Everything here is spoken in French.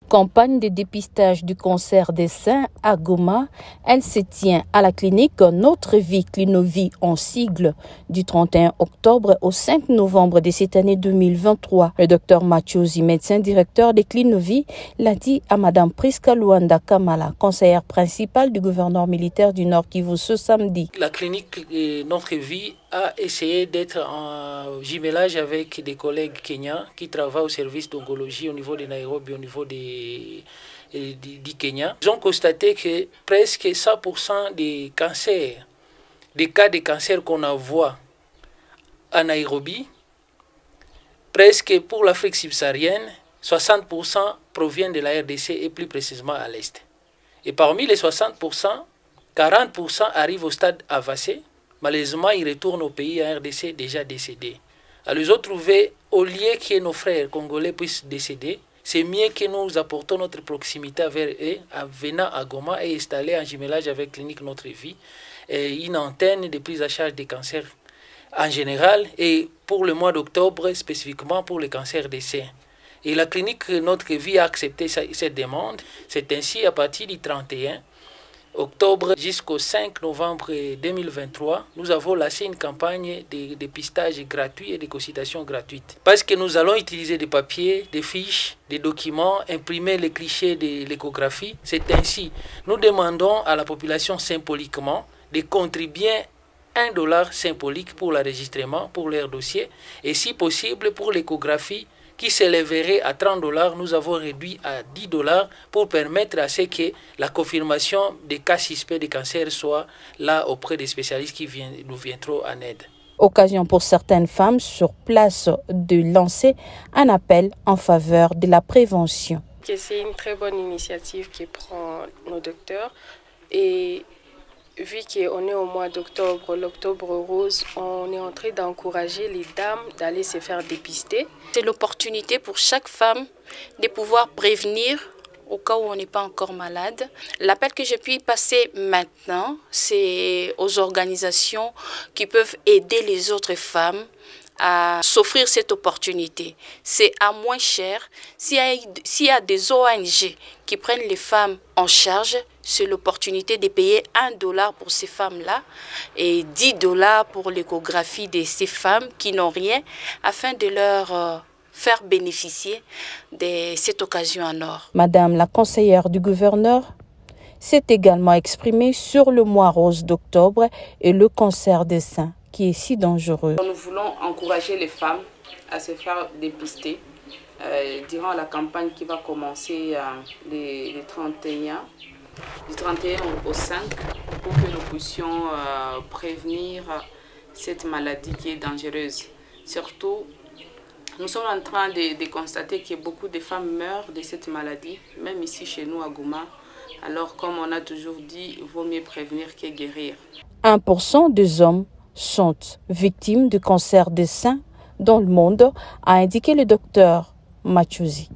Campagne de dépistage du cancer des seins à Goma. Elle se tient à la clinique Notre Vie Clinovie en sigle du 31 octobre au 5 novembre de cette année 2023. Le docteur Machozi, médecin directeur de Clinovie, l'a dit à Madame Priska Luanda Kamala, conseillère principale du gouverneur militaire du Nord Kivu ce samedi. La clinique Notre Vie a essayé d'être en jumelage avec des collègues kenyans qui travaillent au service d'oncologie au niveau de Nairobi, au niveau du Kenya. Ils ont constaté que presque 100% des cancers, des cas de cancer qu'on voit à Nairobi, presque pour l'Afrique subsaharienne, 60% proviennent de la RDC et plus précisément à l'Est. Et parmi les 60%, 40% arrivent au stade avancé. Malheureusement, ils retournent au pays en RDC déjà décédés. Alors, ils ont trouvé, au lieu que nos frères congolais puissent décéder, c'est mieux que nous apportons notre proximité vers eux, en venant à Goma et installer en jumelage avec Clinique Notre Vie une antenne de prise en charge des cancers en général et pour le mois d'octobre spécifiquement pour le cancer des seins. Et la Clinique Notre Vie a accepté cette demande. C'est ainsi à partir du 31 octobre jusqu'au 5 novembre 2023, nous avons lancé une campagne de dépistage gratuit et de consultation gratuite. Parce que nous allons utiliser des papiers, des fiches, des documents, imprimer les clichés de l'échographie. C'est ainsi, nous demandons à la population symboliquement de contribuer $1 symbolique pour l'enregistrement, pour leur dossier, et si possible pour l'échographie, qui s'élèverait à $30, nous avons réduit à $10 pour permettre à ce que la confirmation des cas suspects de cancer soit là auprès des spécialistes qui nous viendront en aide. Occasion pour certaines femmes sur place de lancer un appel en faveur de la prévention. C'est une très bonne initiative que prend nos docteurs et vu qu'on est au mois d'octobre, l'octobre rose, on est en train d'encourager les dames d'aller se faire dépister. C'est l'opportunité pour chaque femme de pouvoir prévenir au cas où on n'est pas encore malade. L'appel que je puis passer maintenant, c'est aux organisations qui peuvent aider les autres femmes à s'offrir cette opportunité. C'est à moins cher. S'il y a des ONG qui prennent les femmes en charge, c'est l'opportunité de payer $1 pour ces femmes-là et $10 pour l'échographie de ces femmes qui n'ont rien afin de leur faire bénéficier de cette occasion en or. Madame la conseillère du gouverneur s'est également exprimée sur le mois rose d'octobre et le cancer des seins qui est si dangereux. Nous voulons encourager les femmes à se faire dépister durant la campagne qui va commencer du 31 au 5 pour que nous puissions prévenir cette maladie qui est dangereuse. Surtout, nous sommes en train de constater que beaucoup de femmes meurent de cette maladie, même ici chez nous à Goma. Alors, comme on a toujours dit, il vaut mieux prévenir que guérir. 1% des hommes sont victimes du cancer des seins dans le monde, a indiqué le docteur Machozi.